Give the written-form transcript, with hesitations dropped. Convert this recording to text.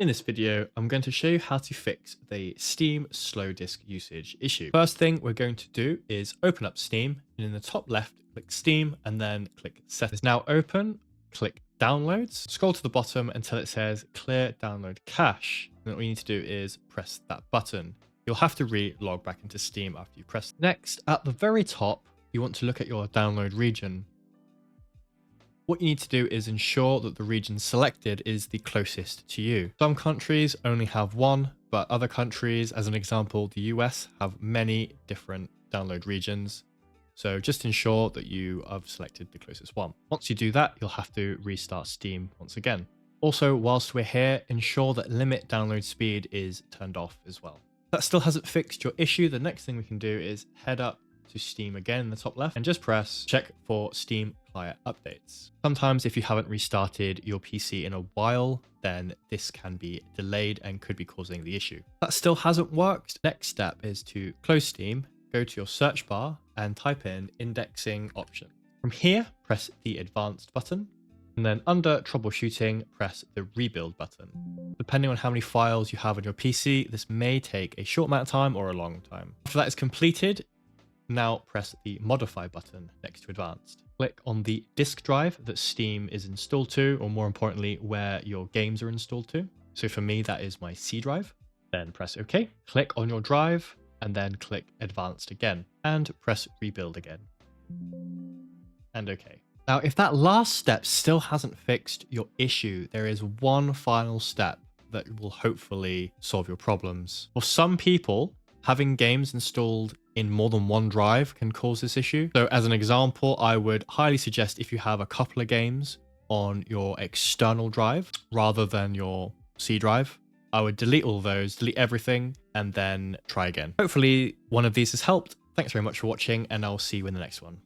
In this video, I'm going to show you how to fix the Steam slow disk usage issue. First thing we're going to do is open up Steam, and in the top left, click Steam and then click Settings. Now open, click Downloads, scroll to the bottom until it says Clear Download Cache. And what you need to do is press that button. You'll have to re-log back into Steam after you press. Next, at the very top, you want to look at your download region. What you need to do is ensure that the region selected is the closest to you. Some countries only have one, but other countries, as an example, the US, have many different download regions. So just ensure that you have selected the closest one. Once you do that, you'll have to restart Steam once again. Also, whilst we're here, ensure that limit download speed is turned off as well. If that still hasn't fixed your issue, the next thing we can do is head up to Steam again in the top left and just press check for Steam client updates. Sometimes if you haven't restarted your PC in a while, then this can be delayed and could be causing the issue. If that still hasn't worked, next step is to close Steam, go to your search bar and type in indexing option. From here, press the advanced button, and then under troubleshooting, press the rebuild button. Depending on how many files you have on your PC, this may take a short amount of time or a long time. After that is completed, now press the modify button next to advanced. Click on the disk drive that Steam is installed to, or more importantly, where your games are installed to. So for me, that is my C drive. Then press OK. Click on your drive and then click advanced again and press rebuild again. And OK. Now, if that last step still hasn't fixed your issue, there is one final step that will hopefully solve your problems. For some people, having games installed in more than one drive can cause this issue. So as an example, I would highly suggest if you have a couple of games on your external drive rather than your C drive, I would delete all those, delete everything, and then try again. Hopefully one of these has helped. Thanks very much for watching, and I'll see you in the next one.